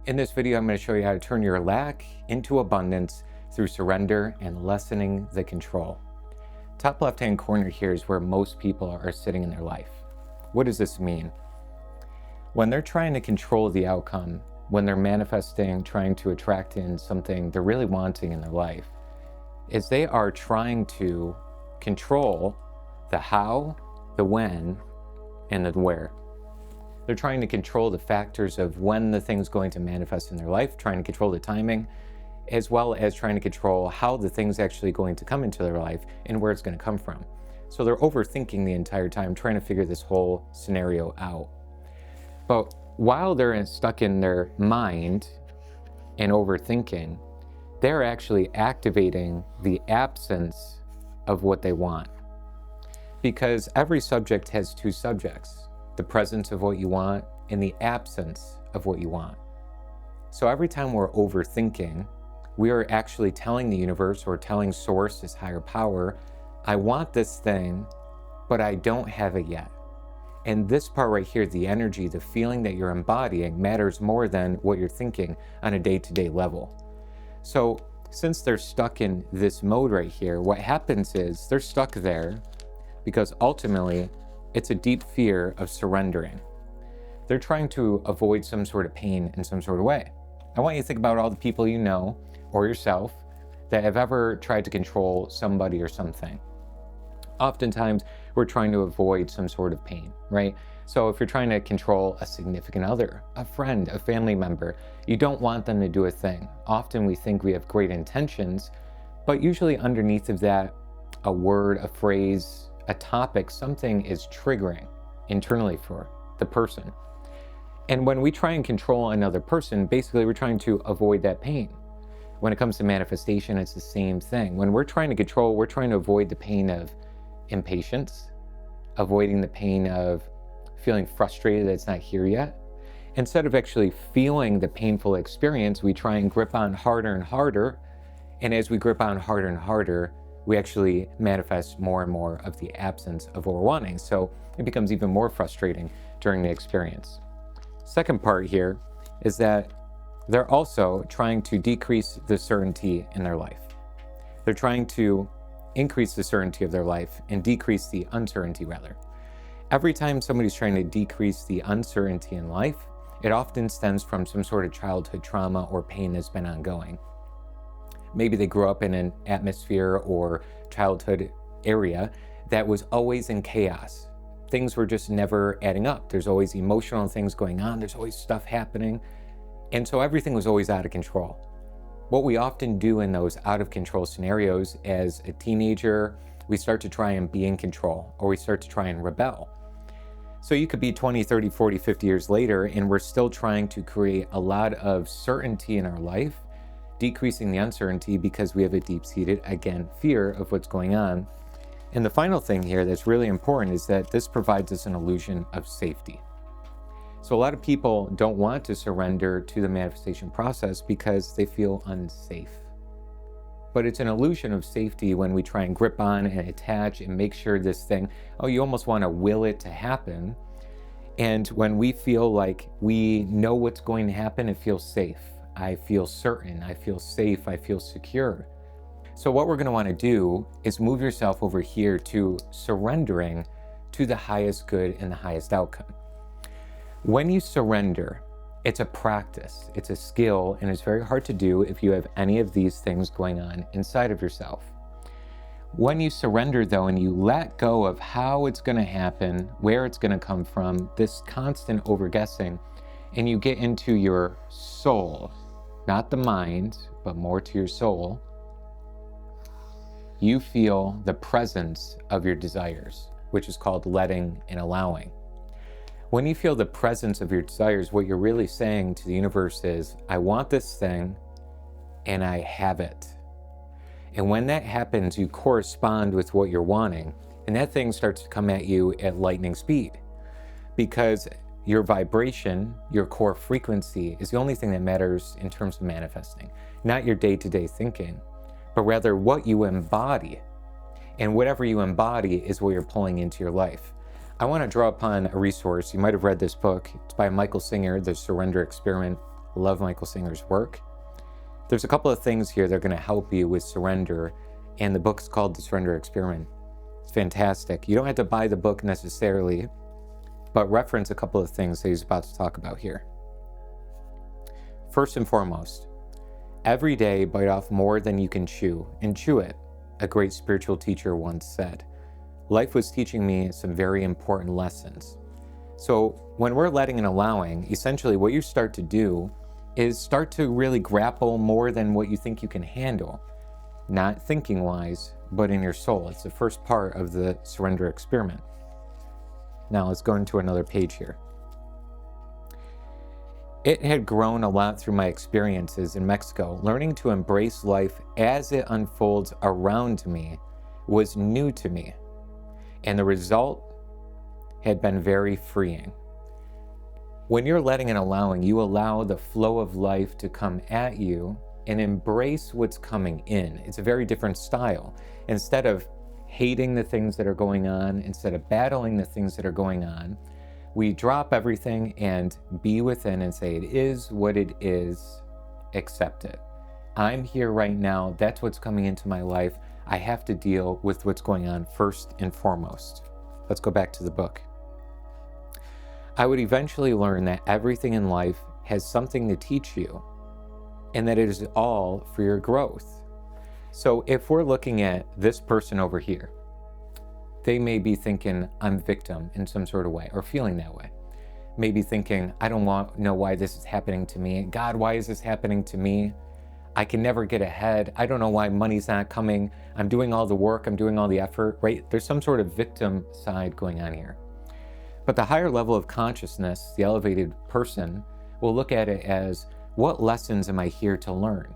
In this video, I'm going to show you how to turn your lack into abundance through surrender and lessening the control. Top left-hand corner here is where most people are sitting in their life. What does this mean? When they're trying to control the outcome, when they're manifesting, trying to attract in something they're really wanting in their life, is they are trying to control the how, the when, and the where. They're trying to control the factors of when the thing's going to manifest in their life, trying to control the timing, as well as trying to control how the thing's actually going to come into their life and where it's going to come from. So they're overthinking the entire time, trying to figure this whole scenario out. But while they're stuck in their mind and overthinking, they're actually activating the absence of what they want. Because every subject has two subjects: the presence of what you want and the absence of what you want. So every time we're overthinking, we are actually telling the universe or telling source, this higher power, I want this thing, but I don't have it yet. And this part right here, the energy, the feeling that you're embodying, matters more than what you're thinking on a day-to-day level. So since they're stuck in this mode right here, what happens is they're stuck there because ultimately it's a deep fear of surrendering. They're trying to avoid some sort of pain in some sort of way. I want you to think about all the people you know or yourself that have ever tried to control somebody or something. Oftentimes, we're trying to avoid some sort of pain, right? So if you're trying to control a significant other, a friend, a family member, you don't want them to do a thing. Often we think we have great intentions, but usually underneath of that, a word, a phrase, a topic, something is triggering internally for the person. And when we try and control another person, basically we're trying to avoid that pain. When it comes to manifestation, it's the same thing. When we're trying to control, we're trying to avoid the pain of impatience, avoiding the pain of feeling frustrated that it's not here yet. Instead of actually feeling the painful experience, we try and grip on harder and harder. And as we grip on harder and harder, we actually manifest more and more of the absence of what we're wanting. So it becomes even more frustrating during the experience. Second part here is that they're also trying to decrease the certainty in their life. They're trying to increase the certainty of their life and decrease the uncertainty rather. Every time somebody's trying to decrease the uncertainty in life, it often stems from some sort of childhood trauma or pain that's been ongoing. Maybe they grew up in an atmosphere or childhood area that was always in chaos. Things were just never adding up. There's always emotional things going on. There's always stuff happening. And so everything was always out of control. What we often do in those out of control scenarios as a teenager, we start to try and be in control, or we start to try and rebel. So you could be 20, 30, 40, 50 years later, and we're still trying to create a lot of certainty in our life, decreasing the uncertainty because we have a deep-seated, again, fear of what's going on. And the final thing here that's really important is that this provides us an illusion of safety. So a lot of people don't want to surrender to the manifestation process because they feel unsafe. But it's an illusion of safety when we try and grip on and attach and make sure this thing, you almost want to will it to happen. And when we feel like we know what's going to happen, it feels safe. I feel certain, I feel safe, I feel secure. So what we're going to want to do is move yourself over here to surrendering to the highest good and the highest outcome. When you surrender, it's a practice, it's a skill, and it's very hard to do if you have any of these things going on inside of yourself. When you surrender though, and you let go of how it's going to happen, where it's going to come from, this constant overguessing, and you get into your soul, not the mind, but more to your soul, you feel the presence of your desires, which is called letting and allowing. When you feel the presence of your desires, what you're really saying to the universe is, I want this thing and I have it. And when that happens, you correspond with what you're wanting, and that thing starts to come at you at lightning speed, because your vibration, your core frequency, is the only thing that matters in terms of manifesting, not your day-to-day thinking, but rather what you embody. And whatever you embody is what you're pulling into your life. I want to draw upon a resource. You might have read this book. It's by Michael Singer, The Surrender Experiment. love Michael Singer's work. There's a couple of things here that are going to help you with surrender, and the book's called The Surrender Experiment. It's fantastic. You don't have to buy the book necessarily, but reference a couple of things that he's about to talk about here. First and foremost, every day bite off more than you can chew, and chew it, a great spiritual teacher once said. Life was teaching me some very important lessons. So when we're letting and allowing, essentially what you start to do is start to really grapple more than what you think you can handle. Not thinking wise, but in your soul. It's the first part of the surrender experiment. Now let's go into another page here. It had grown a lot through my experiences in Mexico. Learning to embrace life as it unfolds around me was new to me, and the result had been very freeing. When you're letting and allowing, you allow the flow of life to come at you and embrace what's coming in. It's a very different style. Instead of hating the things that are going on, instead of battling the things that are going on, we drop everything and be within and say, it is what it is, accept it. I'm here right now, that's what's coming into my life. I have to deal with what's going on first and foremost. Let's go back to the book. I would eventually learn that everything in life has something to teach you, and that it is all for your growth. So if we're looking at this person over here, they may be thinking, I'm victim in some sort of way, or feeling that way. Maybe thinking, I don't know why this is happening to me. God, why is this happening to me? I can never get ahead. I don't know why money's not coming. I'm doing all the work, I'm doing all the effort, right? There's some sort of victim side going on here. But the higher level of consciousness, the elevated person, will look at it as, what lessons am I here to learn?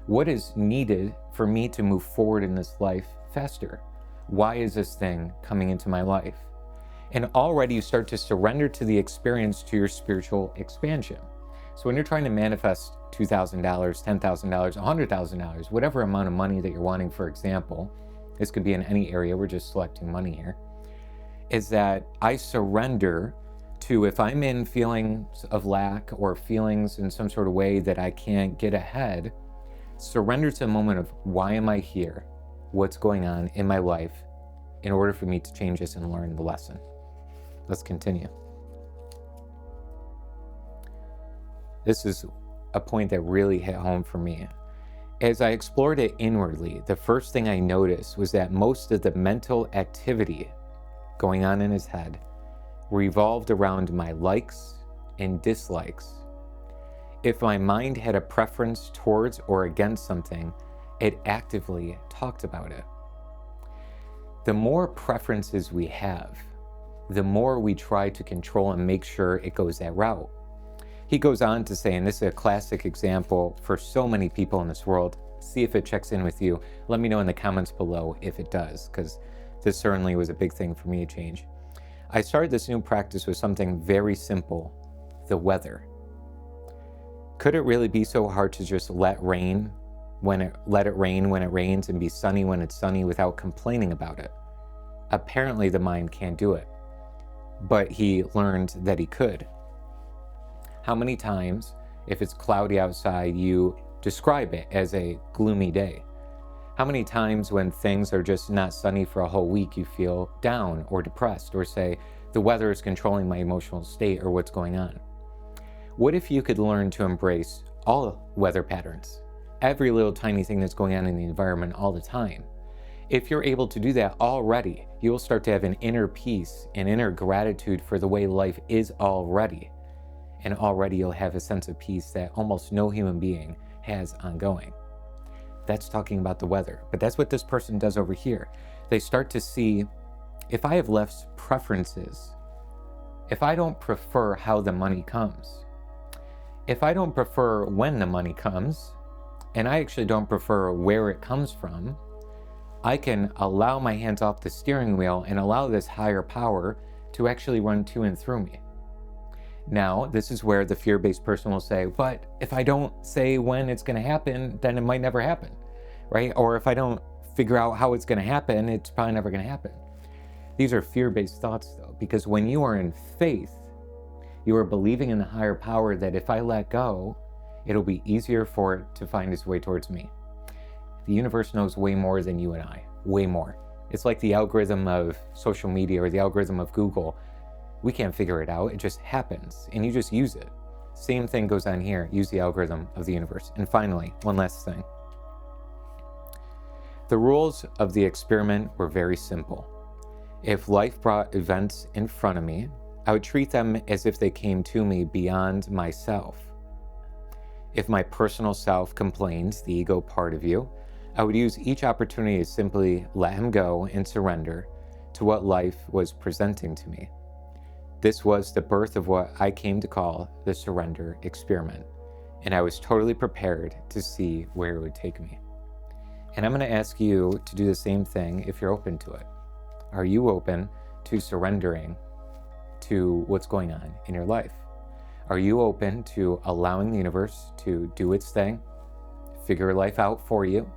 What is needed for me to move forward in this life faster? Why is this thing coming into my life? And already you start to surrender to the experience, to your spiritual expansion. So when you're trying to manifest $2,000, $10,000, $100,000, whatever amount of money that you're wanting, for example, this could be in any area, we're just selecting money here, is that I surrender to, if I'm in feelings of lack or feelings in some sort of way that I can't get ahead, surrender to the moment of, why am I here? What's going on in my life in order for me to change this and learn the lesson. Let's continue. This is a point that really hit home for me. As I explored it inwardly, the first thing I noticed was that most of the mental activity going on in his head revolved around my likes and dislikes. If my mind had a preference towards or against something, it actively talked about it. The more preferences we have, the more we try to control and make sure it goes that route. He goes on to say, and this is a classic example for so many people in this world, see if it checks in with you. Let me know in the comments below if it does, because this certainly was a big thing for me to change. I started this new practice with something very simple, the weather. Could it really be so hard to just let it rain when it rains and be sunny when it's sunny without complaining about it? Apparently the mind can't do it, but he learned that he could. How many times, if it's cloudy outside, you describe it as a gloomy day? How many times when things are just not sunny for a whole week, you feel down or depressed, or say, the weather is controlling my emotional state or what's going on? What if you could learn to embrace all weather patterns, every little tiny thing that's going on in the environment all the time? If you're able to do that already, you will start to have an inner peace, an inner gratitude for the way life is already. And already you'll have a sense of peace that almost no human being has ongoing. That's talking about the weather, but that's what this person does over here. They start to see, if I have less preferences, if I don't prefer how the money comes, if I don't prefer when the money comes, and I actually don't prefer where it comes from, I can allow my hands off the steering wheel and allow this higher power to actually run to and through me. Now, this is where the fear-based person will say, but if I don't say when it's going to happen, then it might never happen, right? Or if I don't figure out how it's going to happen, it's probably never going to happen. These are fear-based thoughts, though, because when you are in faith, you are believing in the higher power that if I let go, it'll be easier for it to find its way towards me. The universe knows way more than you and I, way more. It's like the algorithm of social media or the algorithm of Google. We can't figure it out, it just happens, and you just use it. Same thing goes on here, use the algorithm of the universe. And finally, one last thing. The rules of the experiment were very simple. If life brought events in front of me, I would treat them as if they came to me beyond myself. If my personal self complains, the ego part of you, I would use each opportunity to simply let him go and surrender to what life was presenting to me. This was the birth of what I came to call the surrender experiment, and I was totally prepared to see where it would take me. And I'm going to ask you to do the same thing if you're open to it. Are you open to surrendering to what's going on in your life? Are you open to allowing the universe to do its thing, figure life out for you?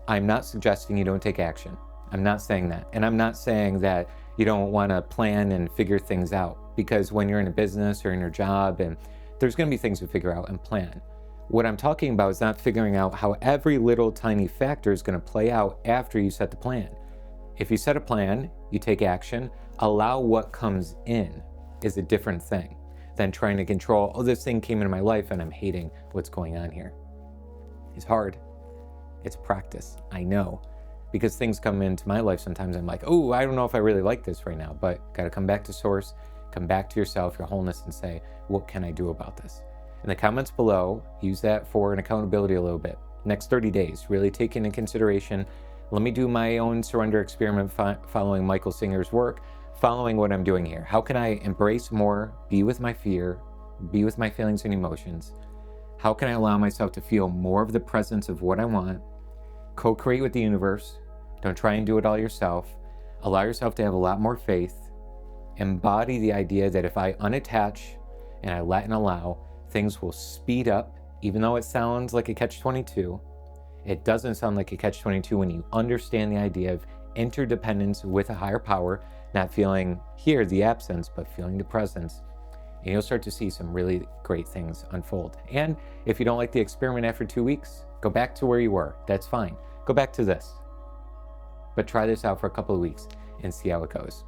I'm not suggesting you don't take action. I'm not saying that. And I'm not saying that you don't want to plan and figure things out, because when you're in a business or in your job, and there's going to be things to figure out and plan. What I'm talking about is not figuring out how every little tiny factor is going to play out after you set the plan. If you set a plan, you take action, allow what comes in is a different thing than trying to control, oh, this thing came into my life and I'm hating what's going on here. It's hard. It's practice, I know. Because things come into my life sometimes, I'm like, oh, I don't know if I really like this right now, but got to come back to source, come back to yourself, your wholeness, and say, what can I do about this? In the comments below, use that for an accountability a little bit. Next 30 days, really take into consideration, let me do my own surrender experiment following Michael Singer's work, following what I'm doing here. How can I embrace more, be with my fear, be with my feelings and emotions? How can I allow myself to feel more of the presence of what I want? Co-create with the universe. Don't try and do it all yourself. Allow yourself to have a lot more faith. Embody the idea that if I unattach and I let and allow, things will speed up, even though it sounds like a catch-22. It doesn't sound like a catch-22 when you understand the idea of interdependence with a higher power, not feeling here the absence, but feeling the presence. And you'll start to see some really great things unfold. And if you don't like the experiment after 2 weeks, go back to where you were. That's fine. Go back to this. But try this out for a couple of weeks and see how it goes.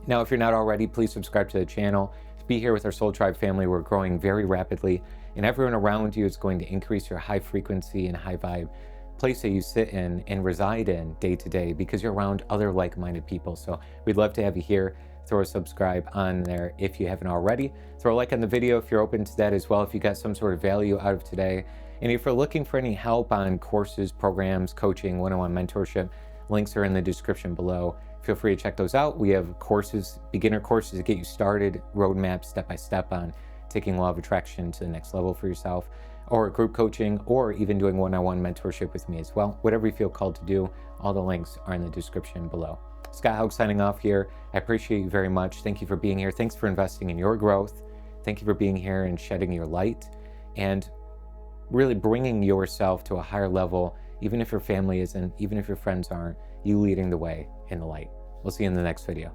Now, if you're not already, please subscribe to the channel. Be here with our Soul Tribe family. We're growing very rapidly, and everyone around you is going to increase your high frequency and high vibe place that you sit in and reside in day to day, because you're around other like-minded people. So we'd love to have you here. Throw a subscribe on there if you haven't already. Throw a like on the video if you're open to that as well, if you got some sort of value out of today. And if you're looking for any help on courses, programs, coaching, one-on-one mentorship, links are in the description below. Feel free to check those out. We have courses, beginner courses to get you started, roadmaps step-by-step on taking law of attraction to the next level for yourself, or group coaching, or even doing one-on-one mentorship with me as well. Whatever you feel called to do, all the links are in the description below. Scott Haug signing off here. I appreciate you very much. Thank you for being here. Thanks for investing in your growth. Thank you for being here and shedding your light and really bringing yourself to a higher level, even if your family isn't, even if your friends aren't, you leading the way in the light. We'll see you in the next video.